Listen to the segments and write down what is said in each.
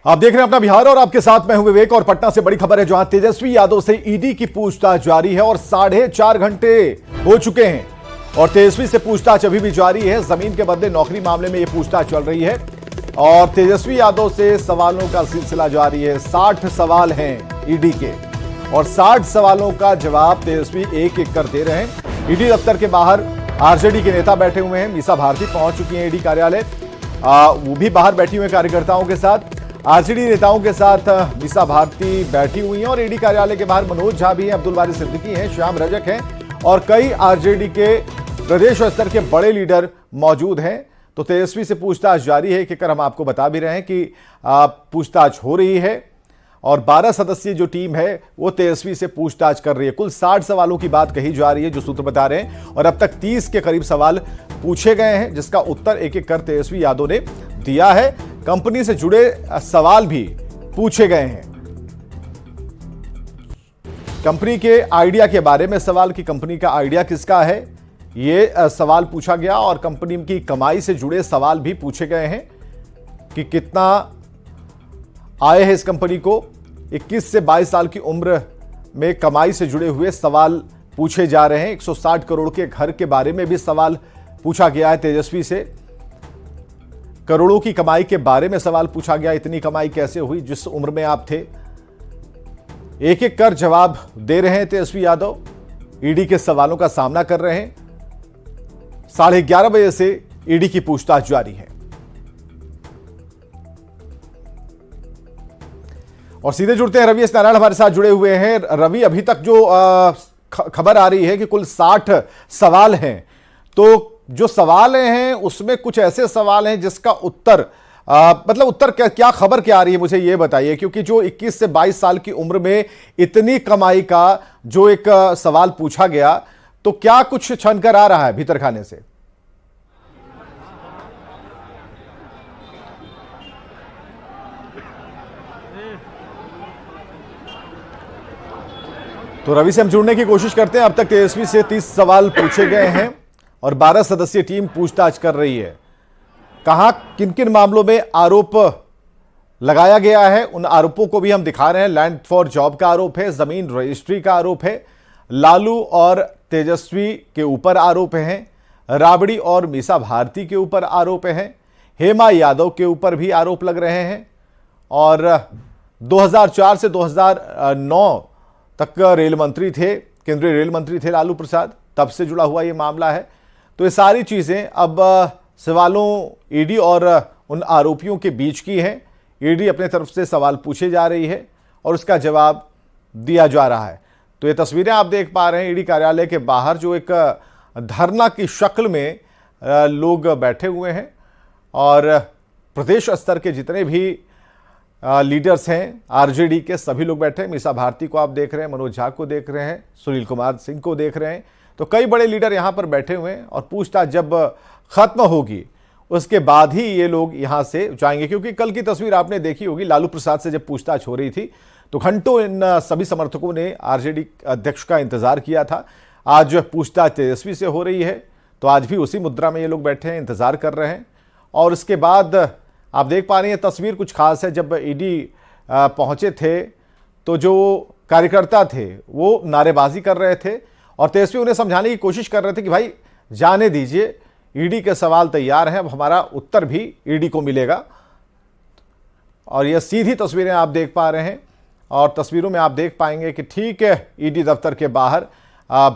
आप देख रहे हैं अपना बिहार और आपके साथ मैं हूं विवेक। और पटना से बड़ी खबर है जहां तेजस्वी यादव से ईडी की पूछताछ जारी है और 4.5 घंटे हो चुके हैं और तेजस्वी से पूछताछ अभी भी जारी है। जमीन के बदले नौकरी मामले में यह पूछताछ चल रही है और तेजस्वी यादव से सवालों का सिलसिला जारी है। 60 सवाल हैं ईडी के और 60 सवालों का जवाब तेजस्वी एक एक कर दे रहे हैं। ईडी दफ्तर के बाहर आरजेडी के नेता बैठे हुए हैं। मीसा भारती पहुंच चुकी हैं ईडी कार्यालय, वो भी बाहर बैठी हुई कार्यकर्ताओं के साथ। आरजेडी नेताओं के साथ मीसा भारती बैठी हुई हैं और ईडी कार्यालय के बाहर मनोज झा भी हैं, अब्दुल बारी सिद्दीकी हैं, श्याम रजक हैं और कई आरजेडी के प्रदेश स्तर के बड़े लीडर मौजूद हैं। तो तेजस्वी से पूछताछ जारी है, कि हम आपको बता भी रहे हैं कि पूछताछ हो रही है और 12 सदस्यीय जो टीम है वो तेजस्वी से पूछताछ कर रही है। कुल 60 सवालों की बात कही जा रही है, जो सूत्र बता रहे हैं, और अब तक 30 के करीब सवाल पूछे गए हैं, जिसका उत्तर एक एक कर तेजस्वी यादव ने दिया है। कंपनी से जुड़े सवाल भी पूछे गए हैं। कंपनी के आइडिया के बारे में सवाल, कि कंपनी का आइडिया किसका है, यह सवाल पूछा गया और कंपनी की कमाई से जुड़े सवाल भी पूछे गए हैं कि कितना आय है इस कंपनी को। 21 से 22 साल की उम्र में कमाई से जुड़े हुए सवाल पूछे जा रहे हैं। 160 करोड़ के घर के बारे में भी सवाल पूछा गया है तेजस्वी से। करोड़ों की कमाई के बारे में सवाल पूछा गया, इतनी कमाई कैसे हुई जिस उम्र में आप थे। एक एक कर जवाब दे रहे हैं तेजस्वी यादव, ईडी के सवालों का सामना कर रहे हैं। 11:30 बजे से ईडी की पूछताछ जारी है और सीधे जुड़ते हैं रवि एस नारायण हमारे साथ जुड़े हुए हैं। रवि, अभी तक जो खबर आ रही है कि कुल 60 सवाल हैं, तो जो सवाल हैं उसमें कुछ ऐसे सवाल हैं जिसका उत्तर मतलब उत्तर क्या खबर क्या आ रही है, मुझे ये बताइए। क्योंकि जो 21 से 22 साल की उम्र में इतनी कमाई का जो एक सवाल पूछा गया, तो क्या कुछ छन कर आ रहा है भीतर खाने से? तो रवि से हम जुड़ने की कोशिश करते हैं। अब तक तेजस्वी से 30 सवाल पूछे गए हैं और 12 सदस्यीय टीम पूछताछ कर रही है। कहां किन किन मामलों में आरोप लगाया गया है, उन आरोपों को भी हम दिखा रहे हैं। लैंड फॉर जॉब का आरोप है, जमीन रजिस्ट्री का आरोप है, लालू और तेजस्वी के ऊपर आरोप हैं, राबड़ी और मीसा भारती के ऊपर आरोप हैं, हेमा यादव के ऊपर भी आरोप लग रहे हैं और 2004 से 2009 तक रेल मंत्री थे, केंद्रीय रेल मंत्री थे लालू प्रसाद, तब से जुड़ा हुआ ये मामला है। तो ये सारी चीजें अब सवालों ईडी और उन आरोपियों के बीच की हैं। ईडी अपने तरफ से सवाल पूछे जा रही है और उसका जवाब दिया जा रहा है। तो ये तस्वीरें आप देख पा रहे हैं ईडी कार्यालय के बाहर, जो एक धरना की शक्ल में लोग बैठे हुए हैं और प्रदेश स्तर के जितने भी लीडर्स हैं आरजेडी के, सभी लोग बैठे हैं। मीसा भारती को आप देख रहे हैं, मनोज झा को देख रहे हैं, सुनील कुमार सिंह को देख रहे हैं। तो कई बड़े लीडर यहां पर बैठे हुए हैं और पूछताछ जब खत्म होगी उसके बाद ही ये लोग यहां से जाएंगे। क्योंकि कल की तस्वीर आपने देखी होगी, लालू प्रसाद से जब पूछताछ हो रही थी तो घंटों इन सभी समर्थकों ने आरजेडी अध्यक्ष का इंतजार किया था। आज पूछताछ तेजस्वी से हो रही है, तो आज भी उसी मुद्रा में ये लोग बैठे हैं, इंतजार कर रहे हैं। और उसके बाद आप देख पा रहे हैं तस्वीर कुछ खास है। जब ईडी पहुंचे थे तो जो कार्यकर्ता थे वो नारेबाजी कर रहे थे और तेजस्वी उन्हें समझाने की कोशिश कर रहे थे कि भाई जाने दीजिए, ईडी के सवाल तैयार हैं, अब हमारा उत्तर भी ईडी को मिलेगा। और यह सीधी तस्वीरें आप देख पा रहे हैं और तस्वीरों में आप देख पाएंगे कि ठीक है, ईडी दफ्तर के बाहर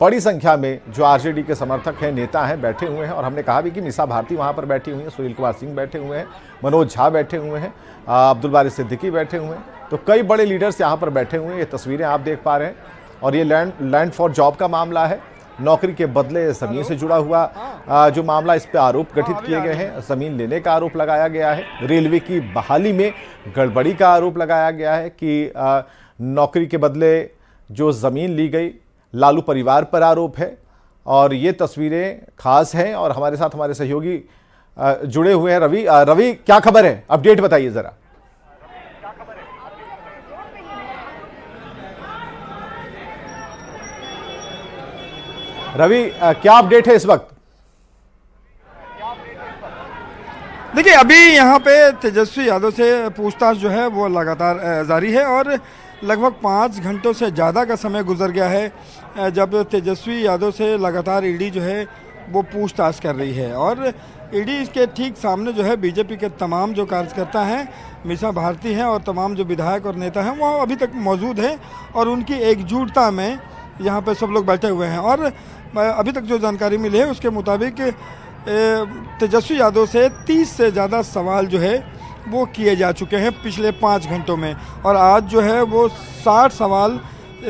बड़ी संख्या में जो आरजेडी के समर्थक हैं, नेता हैं, बैठे हुए हैं। और हमने कहा भी कि मीसा भारती वहां पर बैठी हुई हैं, सुनील कुमार सिंह बैठे हुए हैं, मनोज झा बैठे हुए हैं, अब्दुल बारी सिद्दीकी बैठे हुए हैं। तो कई बड़े लीडर्स यहां पर बैठे हुए हैं। ये तस्वीरें आप देख पा रहे हैं और ये लैंड फॉर जॉब का मामला है, नौकरी के बदले जमीन से जुड़ा हुआ जो मामला, इस पे आरोप गठित किए गए हैं। जमीन लेने का आरोप लगाया गया है, रेलवे की बहाली में गड़बड़ी का आरोप लगाया गया है कि नौकरी के बदले जो जमीन ली गई, लालू परिवार पर आरोप है। और ये तस्वीरें खास हैं और हमारे साथ हमारे सहयोगी जुड़े हुए हैं। रवि, क्या खबर है, अपडेट बताइए जरा। रवि, क्या अपडेट है इस वक्त? देखिए, अभी यहाँ पे तेजस्वी यादव से पूछताछ जो है वो लगातार जारी है और लगभग 5 घंटों से ज़्यादा का समय गुजर गया है जब तेजस्वी यादव से लगातार ईडी जो है वो पूछताछ कर रही है। और ईडी के ठीक सामने जो है बीजेपी के तमाम जो कार्यकर्ता हैं, मीसा भारती हैं और तमाम जो विधायक और नेता हैं वो अभी तक मौजूद हैं और उनकी एकजुटता में यहाँ पे सब लोग बैठे हुए हैं। और अभी तक जो जानकारी मिली है उसके मुताबिक तेजस्वी यादव से 30 से ज़्यादा सवाल जो है वो किए जा चुके हैं पिछले 5 घंटों में और आज जो है वो 60 सवाल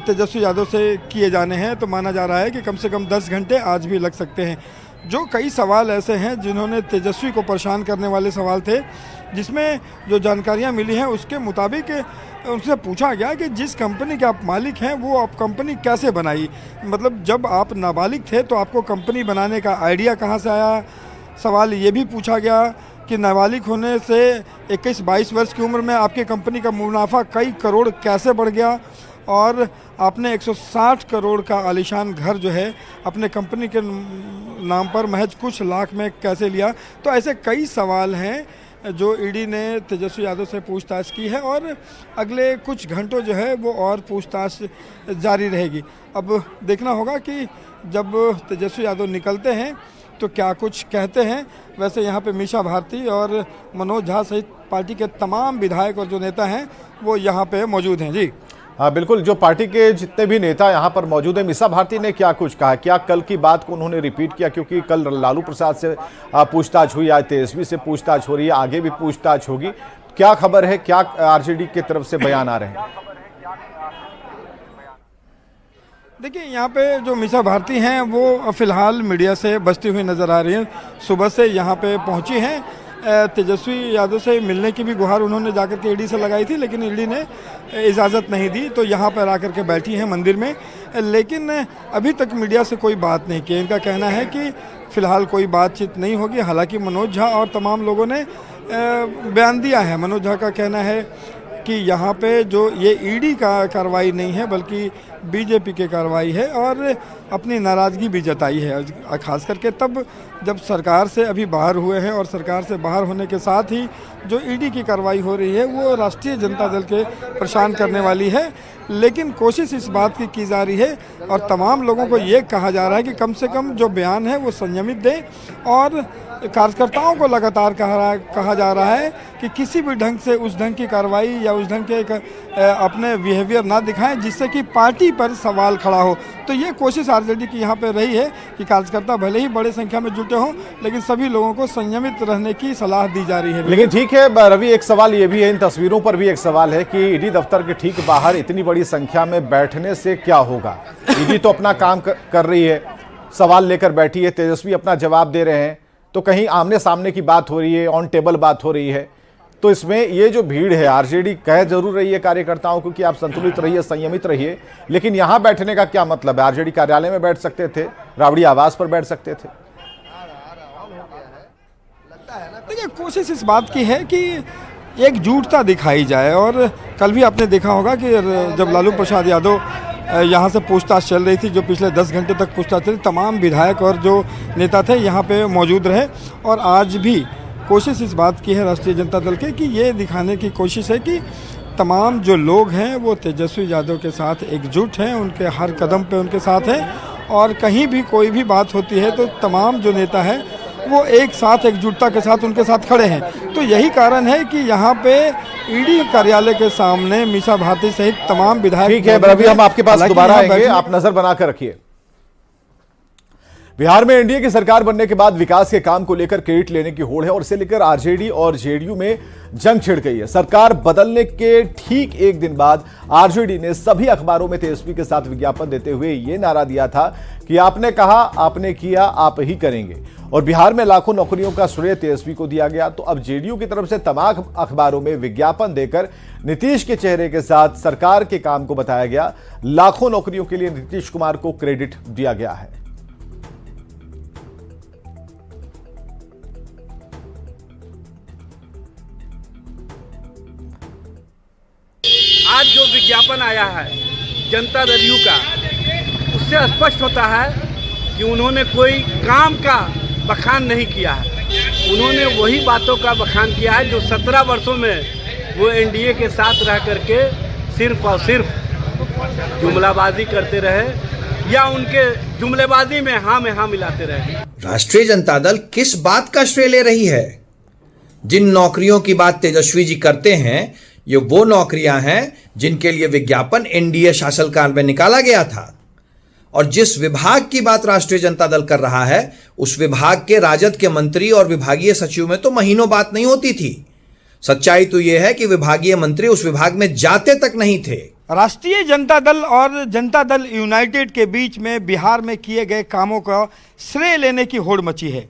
तेजस्वी यादव से किए जाने हैं। तो माना जा रहा है कि कम से कम 10 घंटे आज भी लग सकते हैं। जो कई सवाल ऐसे हैं जिन्होंने तेजस्वी को परेशान करने वाले सवाल थे, जिसमें जो जानकारियां मिली हैं उसके मुताबिक उनसे पूछा गया कि जिस कंपनी के आप मालिक हैं वो आप कंपनी कैसे बनाई, मतलब जब आप नाबालिग थे तो आपको कंपनी बनाने का आइडिया कहाँ से आया। सवाल ये भी पूछा गया कि नाबालिग होने से 21-22 वर्ष की उम्र में आपकी कंपनी का मुनाफा कई करोड़ कैसे बढ़ गया और आपने 160 करोड़ का आलीशान घर जो है अपने कंपनी के नाम पर महज कुछ लाख में कैसे लिया। तो ऐसे कई सवाल हैं जो ईडी ने तेजस्वी यादव से पूछताछ की है और अगले कुछ घंटों जो है वो और पूछताछ जारी रहेगी। अब देखना होगा कि जब तेजस्वी यादव निकलते हैं तो क्या कुछ कहते हैं। वैसे यहाँ पे मीसा भारती और मनोज झा सहित पार्टी के तमाम विधायक और जो नेता हैं वो यहाँ पे मौजूद हैं। जी हाँ बिल्कुल, जो पार्टी के जितने भी नेता यहाँ पर मौजूद हैं, मीसा भारती ने क्या कुछ कहा, क्या कल की बात को उन्होंने रिपीट किया? क्योंकि कल लालू प्रसाद से पूछताछ हुई, आज तेजस्वी से पूछताछ हो रही है, आगे भी पूछताछ होगी। क्या खबर है, क्या आरजेडी की तरफ से बयान आ रहे हैं? देखिए, यहाँ पे जो मीसा भारती हैं वो फिलहाल मीडिया से बचती हुई नज़र आ रही हैं। सुबह से यहाँ पे पहुँची हैं, तेजस्वी यादव से मिलने की भी गुहार उन्होंने जाकर के ईडी से लगाई थी, लेकिन ईडी ने इजाज़त नहीं दी तो यहाँ पर आकर के बैठी हैं मंदिर में। लेकिन अभी तक मीडिया से कोई बात नहीं की। इनका कहना है कि फ़िलहाल कोई बातचीत नहीं होगी। हालांकि मनोज झा और तमाम लोगों ने बयान दिया है। मनोज झा का कहना है कि यहाँ पे जो ये ईडी का कार्रवाई नहीं है बल्कि बीजेपी की कार्रवाई है और अपनी नाराज़गी भी जताई है, खास करके तब जब सरकार से अभी बाहर हुए हैं और सरकार से बाहर होने के साथ ही जो ईडी की कार्रवाई हो रही है वो राष्ट्रीय जनता दल के परेशान करने वाली है। लेकिन कोशिश इस बात की जा रही है और तमाम लोगों को ये कहा जा रहा है कि कम से कम जो बयान है वो संयमित दें और कार्यकर्ताओं को लगातार कहा जा रहा है कि किसी भी ढंग से उस ढंग की कार्रवाई या उस ढंग के अपने बिहेवियर ना दिखाएं जिससे कि पार्टी पर सवाल खड़ा हो। तो ये कोशिश आरजेडी की यहाँ पे रही है कि कार्यकर्ता भले ही बड़े संख्या में जुटे हों लेकिन सभी लोगों को संयमित रहने की सलाह दी जा रही है। लेकिन ठीक है रवि, एक सवाल ये भी है, इन तस्वीरों पर भी एक सवाल है कि ईडी दफ्तर के ठीक बाहर इतनी बड़ी संख्या में बैठने से क्या होगा? ईडी तो अपना काम कर रही है, सवाल लेकर बैठी है, तेजस्वी अपना जवाब दे रहे हैं, तो कहीं आमने सामने की बात हो रही है, ऑन टेबल बात हो रही है। तो इसमें ये जो भीड़ है, आरजेडी कह जरूर रही है कार्यकर्ताओं को कि आप संतुलित रहिए, संयमित रहिए, लेकिन यहां बैठने का क्या मतलब है? आरजेडी कार्यालय में बैठ सकते थे, राबड़ी आवास पर बैठ सकते थे। देखिए, कोशिश इस बात की है कि एकजुटता दिखाई जाए और कल भी आपने देखा होगा कि जब लालू प्रसाद यादव यहाँ से पूछताछ चल रही थी, जो पिछले 10 घंटे तक पूछताछ चली, तमाम विधायक और जो नेता थे यहाँ पे मौजूद रहे और आज भी कोशिश इस बात की है राष्ट्रीय जनता दल के कि ये दिखाने की कोशिश है कि तमाम जो लोग हैं वो तेजस्वी यादव के साथ एकजुट हैं, उनके हर कदम पे उनके साथ हैं और कहीं भी कोई भी बात होती है तो तमाम जो नेता हैं वो एक साथ एकजुटता के साथ उनके साथ खड़े हैं। तो यही कारण है कि यहाँ पे ईडी कार्यालय के सामने मीसा भारती सहित तमाम विधायक। ठीक है रवि, हम आपके पास दोबारा आएंगे, आप नजर बनाकर रखिए। बिहार में एनडीए की सरकार बनने के बाद विकास के काम को लेकर क्रेडिट लेने की होड़ है और इसे लेकर आरजेडी और जेडीयू में जंग छिड़ गई है। सरकार बदलने के ठीक एक दिन बाद आरजेडी ने सभी अखबारों में तेजस्वी के साथ विज्ञापन देते हुए यह नारा दिया था कि आपने कहा, आपने किया, आप ही करेंगे। और बिहार में लाखों नौकरियों का श्रेय तेजस्वी को दिया गया। तो अब जेडीयू की तरफ से तमाम अखबारों में विज्ञापन देकर नीतीश के चेहरे के साथ सरकार के काम को बताया गया। लाखों नौकरियों के लिए नीतीश कुमार को क्रेडिट दिया गया है। आज जो विज्ञापन आया है जनता दल यू का, उससे स्पष्ट होता है कि उन्होंने कोई काम का बखान नहीं किया है। उन्होंने वही बातों का बखान किया है जो 17 वर्षों में वो एनडीए के साथ रह करके सिर्फ और सिर्फ जुमलाबाजी करते रहे या उनके जुमलेबाजी में हाँ मिलाते रहे। राष्ट्रीय जनता दल किस बात का श्रेय ले रही है? जिन नौकरियों की बात तेजस्वी जी करते हैं, ये वो नौकरियां हैं जिनके लिए विज्ञापन एनडीए शासनकाल में निकाला गया था। और जिस विभाग की बात राष्ट्रीय जनता दल कर रहा है, उस विभाग के राजद के मंत्री और विभागीय सचिव में तो महीनों बात नहीं होती थी। सच्चाई तो यह है कि विभागीय मंत्री उस विभाग में जाते तक नहीं थे। राष्ट्रीय जनता दल और जनता दल यूनाइटेड के बीच में बिहार में किए गए कामों का श्रेय लेने की होड़ मची है।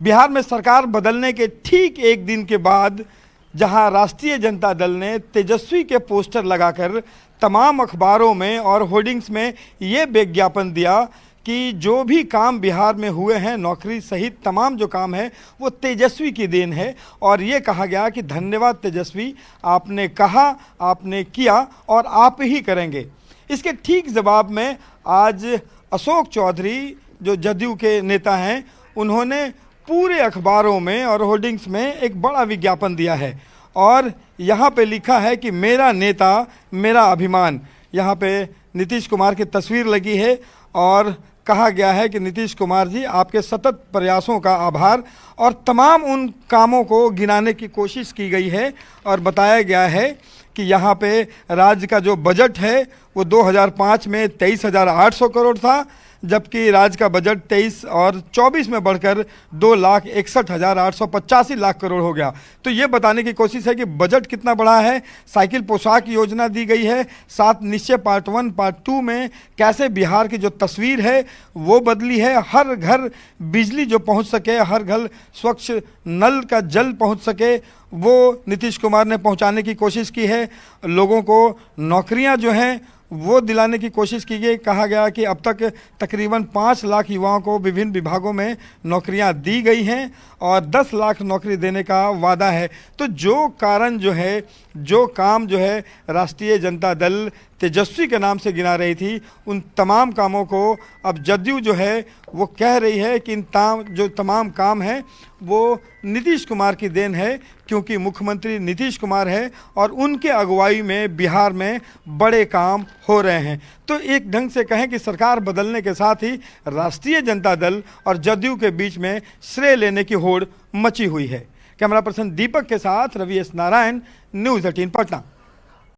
बिहार में सरकार बदलने के ठीक एक दिन के बाद जहां राष्ट्रीय जनता दल ने तेजस्वी के पोस्टर लगाकर तमाम अखबारों में और होर्डिंग्स में ये विज्ञापन दिया कि जो भी काम बिहार में हुए हैं, नौकरी सहित तमाम जो काम है वो तेजस्वी की देन है, और ये कहा गया कि धन्यवाद तेजस्वी, आपने कहा, आपने किया और आप ही करेंगे। इसके ठीक जवाब में आज अशोक चौधरी जो जदयू के नेता हैं, उन्होंने पूरे अखबारों में और होर्डिंग्स में एक बड़ा विज्ञापन दिया है और यहाँ पे लिखा है कि मेरा नेता मेरा अभिमान। यहाँ पे नीतीश कुमार की तस्वीर लगी है और कहा गया है कि नीतीश कुमार जी, आपके सतत प्रयासों का आभार, और तमाम उन कामों को गिनाने की कोशिश की गई है और बताया गया है कि यहाँ पे राज्य का जो बजट है वो 2005 में 23,800 करोड़ था, जबकि राज्य का बजट 23 और 24 में बढ़कर 2,61,885 लाख करोड़ हो गया। तो ये बताने की कोशिश है कि बजट कितना बड़ा है। साइकिल पोशाक योजना दी गई है। साथ निश्चय पार्ट 1 पार्ट 2 में कैसे बिहार की जो तस्वीर है वो बदली है। हर घर बिजली जो पहुंच सके, हर घर स्वच्छ नल का जल पहुंच सके, वो नीतीश कुमार ने पहुंचाने की कोशिश की है। लोगों को नौकरियां जो हैं वो दिलाने की कोशिश की गई। कहा गया कि अब तक तकरीबन 5 लाख युवाओं को विभिन्न विभागों में नौकरियां दी गई हैं और 10 लाख नौकरी देने का वादा है। तो जो कारण जो है, जो काम जो है राष्ट्रीय जनता दल तेजस्वी के नाम से गिना रही थी, उन तमाम कामों को अब जदयू जो है वो कह रही है कि जो तमाम काम हैं वो नीतीश कुमार की देन है, क्योंकि मुख्यमंत्री नीतीश कुमार है और उनके अगुवाई में बिहार में बड़े काम हो रहे हैं। तो एक ढंग से कहें कि सरकार बदलने के साथ ही राष्ट्रीय जनता दल और जदयू के बीच में श्रेय लेने की होड़ मची हुई है। कैमरा पर्सन दीपक के साथ रवि एस नारायण, न्यूज़ 18 पटना।